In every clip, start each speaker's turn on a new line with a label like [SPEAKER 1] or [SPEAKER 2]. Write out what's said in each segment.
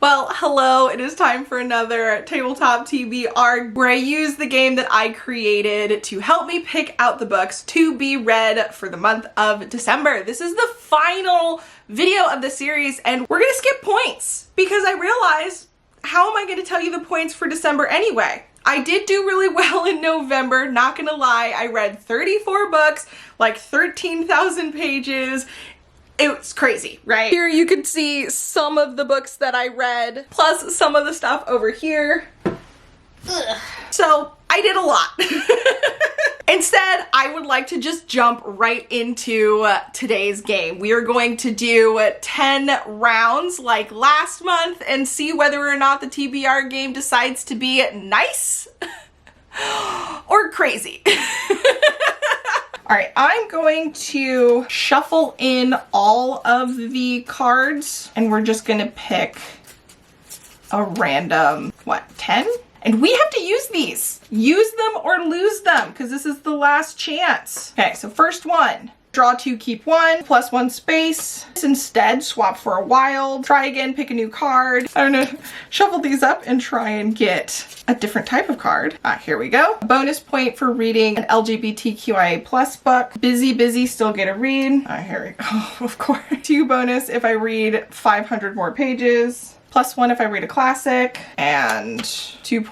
[SPEAKER 1] Well, hello, it is time for another tabletop TBR where I use the game that I created to help me pick out the books to be read for the month of December. This is the final video of the series and we're gonna skip points because I realized, how am I gonna tell you the points for December anyway? I did do really well in November, not gonna lie. I read 34 books, like 13,000 pages. It was crazy, right? Here you can see some of the books that I read, plus some of the stuff over here. Ugh. So I did a lot. Instead, I would like to just jump right into today's game. We are going to do 10 rounds like last month and see whether or not the TBR game decides to be nice or crazy. All right, I'm going to shuffle in all of the cards and we're just gonna pick a random, 10? And we have to use these. Use them or lose them because this is the last chance. Okay, so first one. Draw 2, keep 1, +1 space. Instead, swap for a wild. Try again, pick a new card. I'm gonna shuffle these up and try and get a different type of card. Here we go. Bonus point for reading an LGBTQIA+ book. Busy, still get a read. Here we go, of course. 2 bonus if I read 500 more pages. +1 if I read a classic, and 2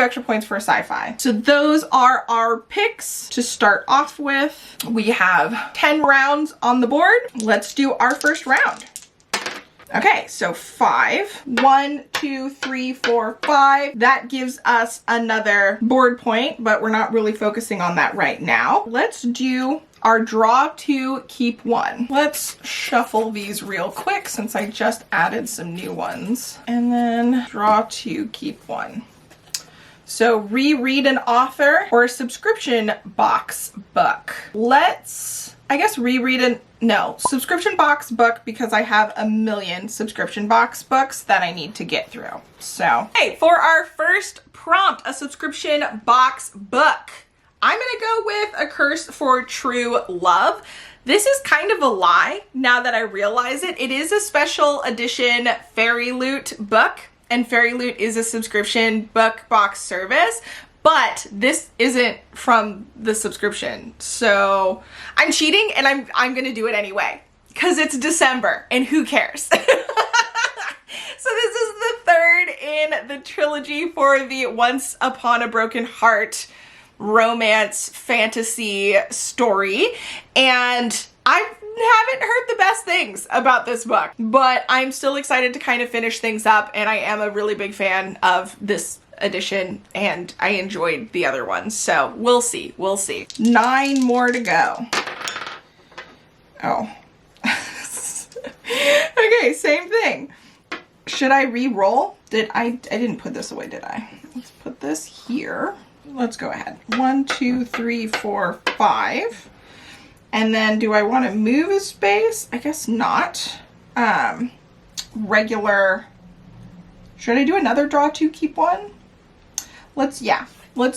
[SPEAKER 1] extra points for a sci-fi. So those are our picks to start off with. We have 10 rounds on the board. Let's do our first round. Okay, so 5. 1, 2, 3, 4, 5. That gives us another board point, but we're not really focusing on that right now. Let's do our draw 2, keep 1. Let's shuffle these real quick since I just added some new ones. And then draw 2, keep 1. So reread an author or a subscription box book. Let's, I guess, subscription box book because I have a million subscription box books that I need to get through. So, hey, for our first prompt, a subscription box book. I'm gonna go with A Curse for True Love. This is kind of a lie now that I realize it. It is a special edition Fairy Loot book, and Fairy Loot is a subscription book box service, but this isn't from the subscription. So I'm cheating and I'm gonna do it anyway because it's December and who cares? So this is the third in the trilogy for the Once Upon a Broken Heart romance fantasy story, and I haven't heard the best things about this book, but I'm still excited to kind of finish things up, and I am a really big fan of this edition and I enjoyed the other ones, so we'll see. 9 more to go. Oh. Okay, same thing. Should I re-roll? I didn't put this away, did I? Let's put this here. Let's go ahead. 1, 2, 3, 4, 5. And then do I want to move a space? I guess not. Regular. Should I do another draw 2, keep 1? Let's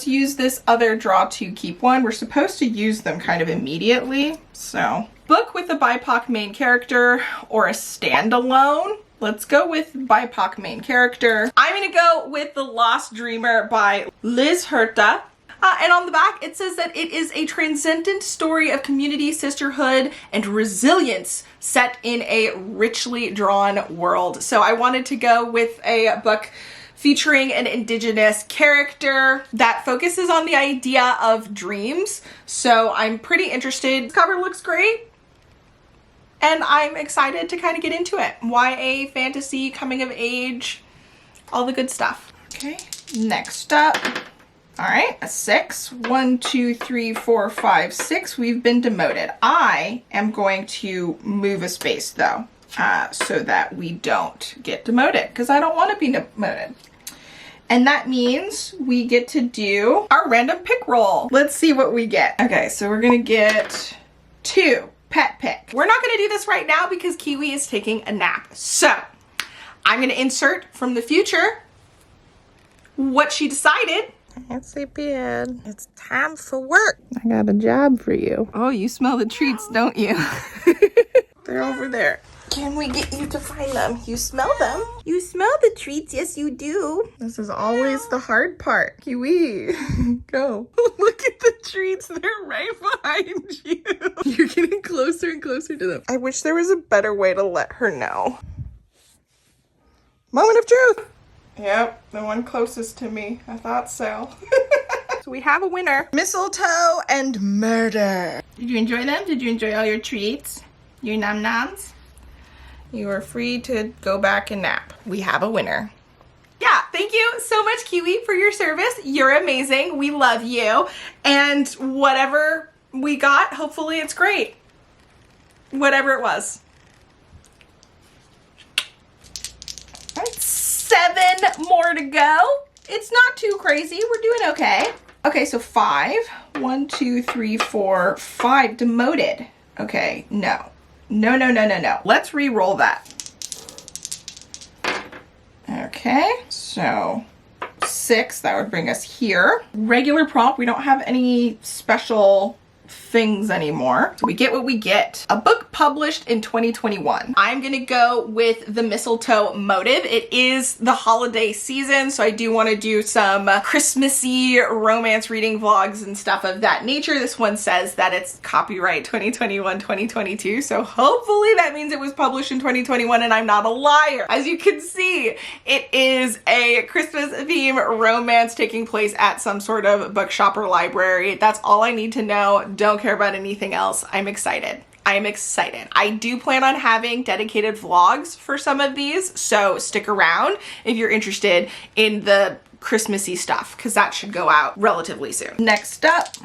[SPEAKER 1] use this other draw 2, keep 1. We're supposed to use them kind of immediately. So, book with a BIPOC main character or a standalone. Let's go with BIPOC main character. I'm gonna go with The Lost Dreamer by Liz Herta. And on the back, it says that it is a transcendent story of community, sisterhood, and resilience set in a richly drawn world. So I wanted to go with a book featuring an Indigenous character that focuses on the idea of dreams. So I'm pretty interested. This cover looks great. And I'm excited to kind of get into it. YA, fantasy, coming of age, all the good stuff. Okay, next up. All right, a 6. 1, 2, 3, 4, 5, 6. We've been demoted. I am going to move a space though, so that we don't get demoted because I don't want to be demoted. And that means we get to do our random pick roll. Let's see what we get. Okay, so we're gonna get 2. Pet pick. We're not gonna do this right now because Kiwi is taking a nap. So I'm gonna insert from the future what she decided.
[SPEAKER 2] Hey, sleepyhead. It's time for work.
[SPEAKER 1] I got a job for you. Oh, you smell the treats, don't you?
[SPEAKER 2] They're over there.
[SPEAKER 1] Can we get you to find them? You smell them. You smell the treats. Yes, you do. This is always the hard part. Kiwi, go. Look at the treats. They're right behind you. You're getting closer and closer to them. I wish there was a better way to let her know. Moment of truth. Yep, the one closest to me. I thought so. So we have a winner. Mistletoe and murder. Did you enjoy them? Did you enjoy all your treats? Your num-noms? You are free to go back and nap. We have a winner. Yeah, thank you so much, Kiwi, for your service. You're amazing. We love you. And whatever we got, hopefully it's great. Whatever it was. All right, 7 more to go. It's not too crazy. We're doing okay. Okay, so 5. 1, 2, 3, 4, 5. Demoted. Okay, no. No. Let's re-roll that. Okay, so 6, that would bring us here. Regular prompt, we don't have any special things anymore. So we get what we get. A book published in 2021. I'm gonna go with the Mistletoe Motive. It is the holiday season, so I do want to do some Christmassy romance reading vlogs and stuff of that nature. This one says that it's copyright 2021-2022, so hopefully that means it was published in 2021 and I'm not a liar. As you can see, it is a Christmas theme romance taking place at some sort of bookshop or library. That's all I need to know. Don't care about anything else. I'm excited. I'm excited. I do plan on having dedicated vlogs for some of these, so stick around if you're interested in the Christmassy stuff, because that should go out relatively soon. Next up,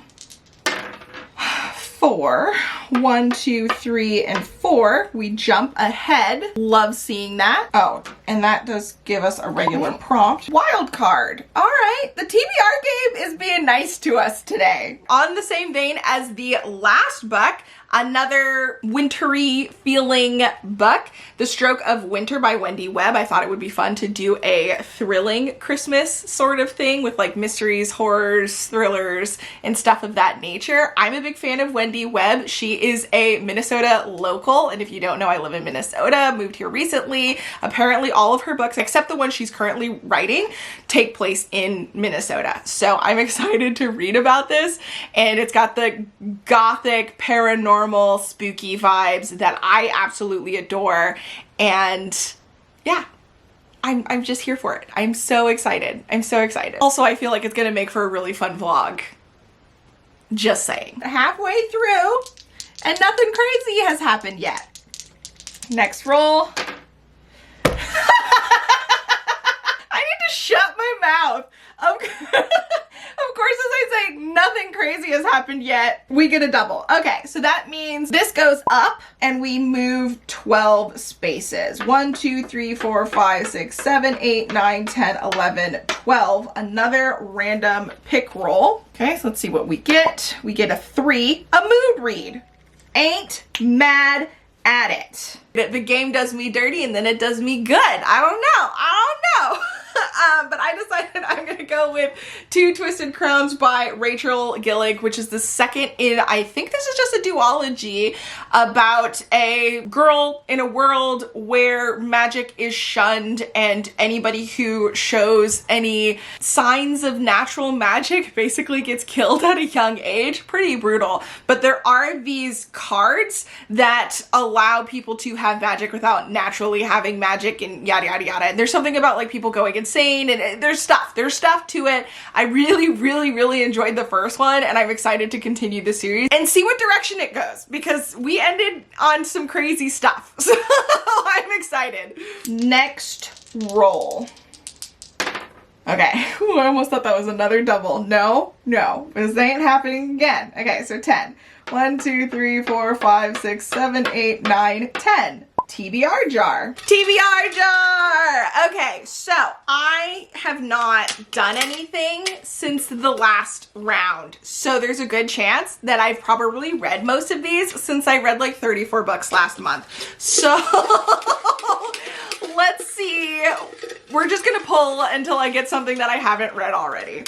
[SPEAKER 1] 4. 1, 2, 3, and 4. We jump ahead. Love seeing that. Oh, and that does give us a regular prompt. Wild card. All right, the TBR game is being nice to us today. On the same vein as the last book, another wintry feeling book, The Stroke of Winter by Wendy Webb. I thought it would be fun to do a thrilling Christmas sort of thing with like mysteries, horrors, thrillers, and stuff of that nature. I'm a big fan of Wendy Webb. She is a Minnesota local, and if you don't know, I live in Minnesota, moved here recently. Apparently all of her books, except the one she's currently writing, take place in Minnesota. So I'm excited to read about this, and it's got the gothic, paranormal, spooky vibes that I absolutely adore, and yeah, I'm just here for it. I'm so excited. I'm so excited. Also, I feel like it's gonna make for a really fun vlog. Just saying. Halfway through, and nothing crazy has happened yet. Next roll. I need to shut my mouth. Of course, as I say, nothing crazy has happened yet. We get a double. Okay, so that means this goes up and we move 12 spaces. 1, 2, 3, 4, 5, 6, 7, 8, 9, 10, 11, 12. Another random pick roll. Okay, so let's see what we get. We get a 3. A mood read. Ain't mad at it. The game does me dirty and then it does me good. I don't know. But I decided I'm gonna go with Two Twisted Crones by Rachel Gillig, which is the second in, I think this is just a duology about a girl in a world where magic is shunned and anybody who shows any signs of natural magic basically gets killed at a young age. Pretty brutal. But there are these cards that allow people to have magic without naturally having magic and yada yada yada. And there's something about like people going insane, and there's stuff to it. I really enjoyed the first one, and I'm excited to continue the series and see what direction it goes, because we ended on some crazy stuff. So I'm excited. Next roll. Okay, ooh, I almost thought that was another double. No, this ain't happening again. Okay, so 10. 1, 2, 3, 4, 5, 6, 7, 8, 9, 10. TBR jar. TBR jar! Okay, so I have not done anything since the last round. So there's a good chance that I've probably read most of these, since I read like 34 books last month. So let's see. We're just gonna pull until I get something that I haven't read already.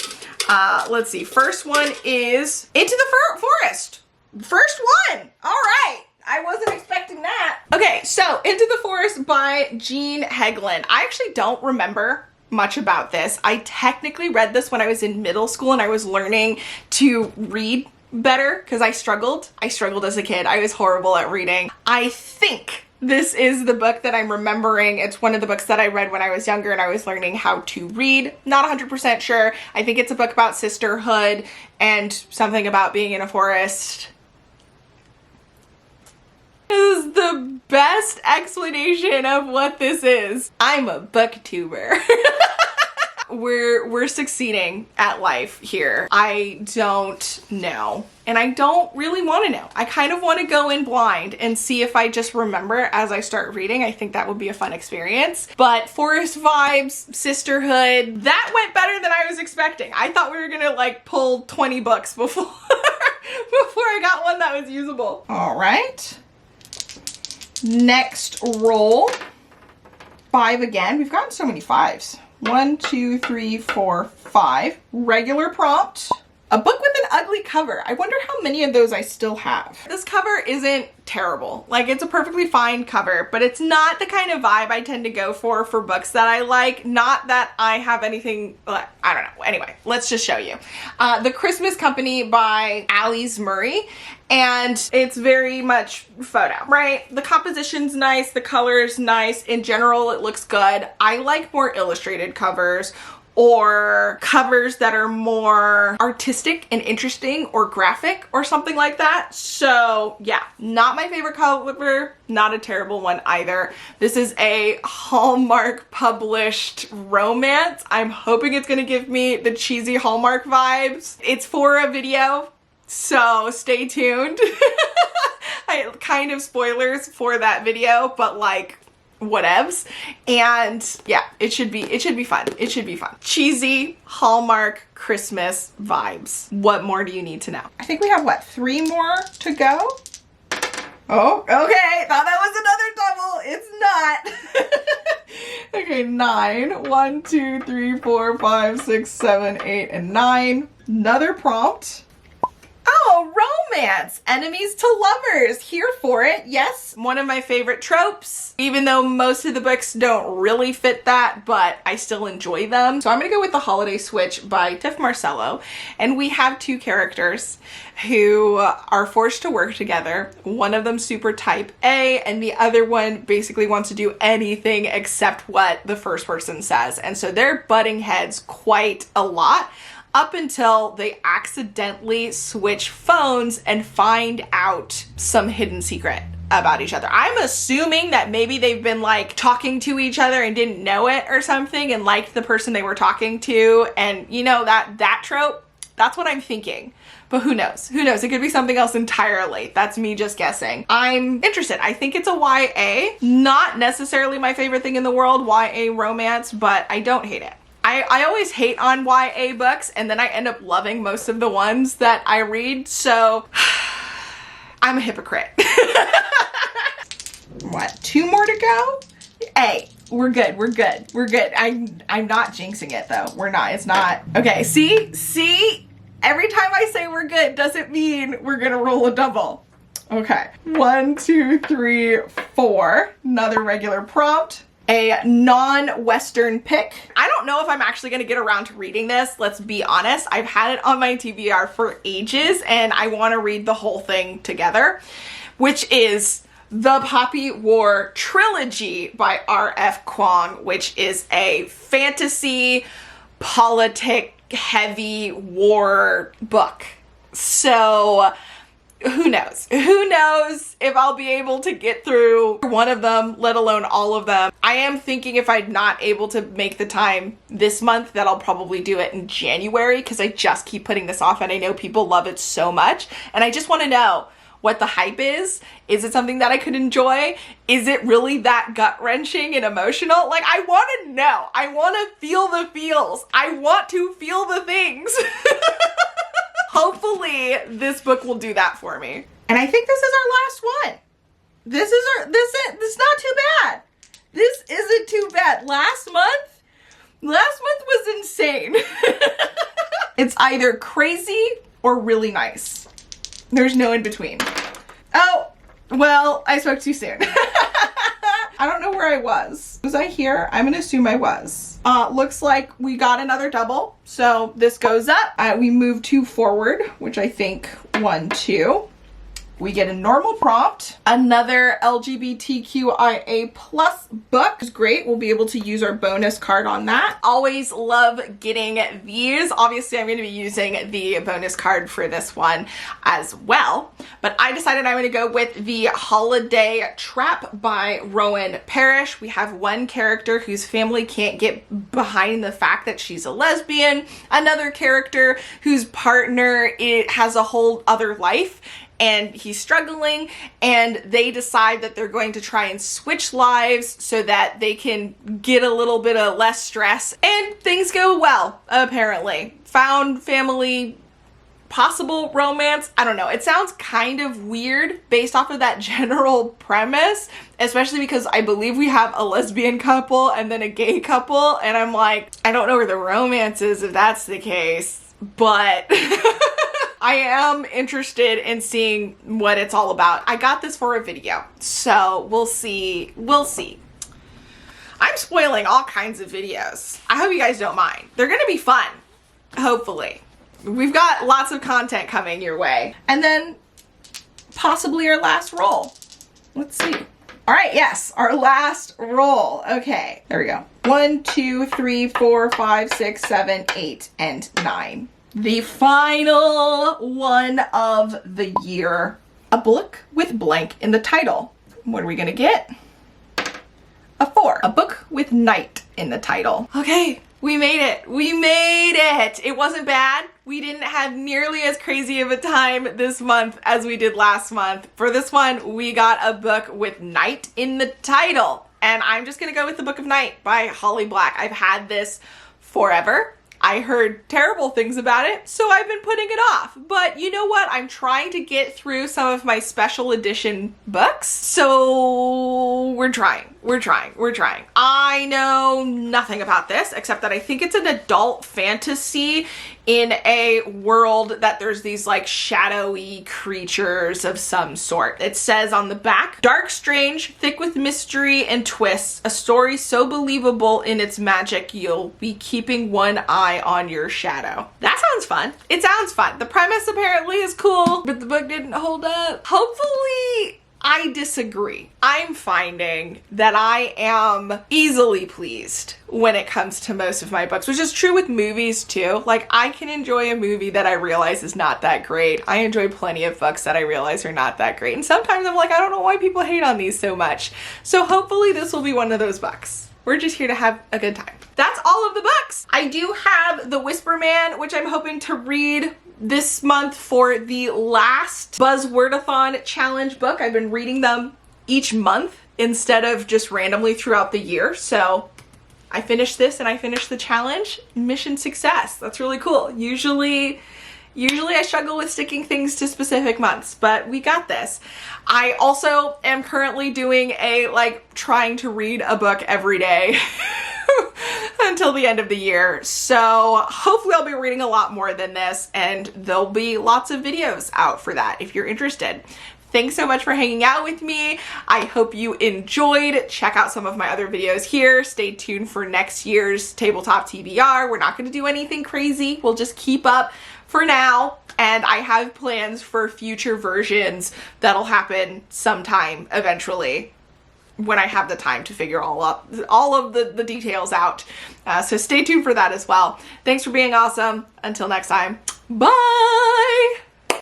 [SPEAKER 1] Let's see. First one is Into the Forest. First one. All right. I wasn't expecting that. Okay, so Into the Forest by Jean Heglin. I actually don't remember much about this. I technically read this when I was in middle school and I was learning to read better because I struggled. I struggled as a kid. I was horrible at reading. I think this is the book that I'm remembering. It's one of the books that I read when I was younger and I was learning how to read. Not 100% sure. I think it's a book about sisterhood and something about being in a forest. This is the best explanation of what this is. I'm a booktuber. We're succeeding at life here. I don't know. And I don't really want to know. I kind of want to go in blind and see if I just remember as I start reading. I think that would be a fun experience. But forest vibes, sisterhood, that went better than I was expecting. I thought we were gonna like pull 20 books before I got one that was usable. All right. Next roll. 5 again. We've gotten so many 5s. 1, 2, 3, 4, 5. Regular prompt. A book with an ugly cover. I wonder how many of those I still have. This cover isn't terrible. Like, it's a perfectly fine cover, but it's not the kind of vibe I tend to go for books that I like. Not that I have anything, I don't know. Anyway, let's just show you. The Christmas Company by Alice Murray. And it's very much photo, right? The composition's nice, the color's nice. In general, it looks good. I like more illustrated covers or covers that are more artistic and interesting or graphic or something like that. So yeah, not my favorite cover, not a terrible one either. This is a Hallmark published romance. I'm hoping it's gonna give me the cheesy Hallmark vibes. It's for a video, so stay tuned. I kind of spoilers for that video, but like whatevs. And yeah, it should be fun. It should be fun. Cheesy Hallmark Christmas vibes. What more do you need to know? I think we have what, 3 more to go? Oh, okay. Thought that was another double. It's not. Okay, 9. 1, 2, 3, 4, 5, 6, 7, 8, and 9. Another prompt. Oh, romance! Enemies to lovers. Here for it, yes. One of my favorite tropes, even though most of the books don't really fit that, but I still enjoy them. So I'm gonna go with The Holiday Switch by Tiff Marcello. And we have 2 characters who are forced to work together. One of them super type A, and the other one basically wants to do anything except what the first person says. And so they're butting heads quite a lot, up until they accidentally switch phones and find out some hidden secret about each other. I'm assuming that maybe they've been like talking to each other and didn't know it or something and liked the person they were talking to. And you know, that trope, that's what I'm thinking. But who knows? Who knows? It could be something else entirely. That's me just guessing. I'm interested. I think it's a YA. Not necessarily my favorite thing in the world, YA romance, but I don't hate it. I always hate on YA books, and then I end up loving most of the ones that I read, so I'm a hypocrite. What, 2 more to go? Hey, we're good, we're good, we're good. I'm not jinxing it though. We're not, it's not. Okay, see? Every time I say we're good doesn't mean we're gonna roll a double. Okay, 1, 2, 3, 4. Another regular prompt. A non-Western pick. I don't know if I'm actually gonna get around to reading this, let's be honest. I've had it on my TBR for ages and I wanna read the whole thing together, which is The Poppy War Trilogy by R.F. Kuang, which is a fantasy, politic, heavy war book. So who knows? Who knows if I'll be able to get through one of them, let alone all of them. I am thinking if I'm not able to make the time this month, that I'll probably do it in January, because I just keep putting this off and I know people love it so much. And I just want to know what the hype is. Is it something that I could enjoy? Is it really that gut-wrenching and emotional? Like, I want to know. I want to feel the feels. I want to feel the things. Hopefully this book will do that for me. And I think this is our last one. This is not too bad. This isn't too bad. Last month was insane. It's either crazy or really nice. There's no in between. Oh, Well, I spoke too soon. I don't know where I was. Was I here? I'm gonna assume I was. Looks like we got another double. So this goes up. We move 2 forward, which I think 1, 2. We get a normal prompt, another LGBTQIA plus book. It's great. We'll be able to use our bonus card on that. Always love getting these. Obviously, I'm going to be using the bonus card for this one as well. But I decided I'm going to go with the Holiday Trap by Rowan Parrish. We have one character whose family can't get behind the fact that she's a lesbian. Another character whose partner has a whole other life, and he's struggling, and they decide that they're going to try and switch lives so that they can get a little bit of less stress, and things go well, apparently. Found family, possible romance. I don't know. It sounds kind of weird based off of that general premise, especially because I believe we have a lesbian couple and then a gay couple, and I'm like, I don't know where the romance is if that's the case, but I am interested in seeing what it's all about. I got this for a video, so we'll see. We'll see. I'm spoiling all kinds of videos. I hope you guys don't mind. They're gonna be fun, hopefully. We've got lots of content coming your way. And then possibly our last roll. Let's see. All right, yes, our last roll. Okay, there we go. 1, 2, 3, 4, 5, 6, 7, 8, and 9. The final one of the year. A book with blank in the title. What are we gonna get? A 4. A book with night in the title. Okay, we made it. We made it. It wasn't bad. We didn't have nearly as crazy of a time this month as we did last month. For this one, we got a book with night in the title. And I'm just gonna go with The Book of Night by Holly Black. I've had this forever. I heard terrible things about it, so I've been putting it off. But you know what? I'm trying to get through some of my special edition books, so we're trying. I know nothing about this, except that I think it's an adult fantasy in a world that there's these like shadowy creatures of some sort. It says on the back, dark, strange, thick with mystery and twists, a story so believable in its magic you'll be keeping one eye on your shadow. That sounds fun. It sounds fun. The premise apparently is cool, but the book didn't hold up. Hopefully, I disagree. I'm finding that I am easily pleased when it comes to most of my books, which is true with movies too. Like, I can enjoy a movie that I realize is not that great. I enjoy plenty of books that I realize are not that great. And sometimes I'm like, I don't know why people hate on these so much. So hopefully this will be one of those books. We're just here to have a good time. That's all of the books. I do have The Whisper Man, which I'm hoping to read this month for the last Buzzwordathon challenge book. I've been reading them each month instead of just randomly throughout the year. So I finished this and I finished the challenge. Mission success. That's really cool. Usually I struggle with sticking things to specific months, but we got this. I also am currently doing a trying to read a book every day until the end of the year. So hopefully I'll be reading a lot more than this, and there'll be lots of videos out for that if you're interested. Thanks so much for hanging out with me. I hope you enjoyed. Check out some of my other videos here. Stay tuned for next year's tabletop TBR. We're not going to do anything crazy. We'll just keep up for now. And I have plans for future versions that'll happen sometime eventually when I have the time to figure all of the details out. So stay tuned for that as well. Thanks for being awesome. Until next time, bye!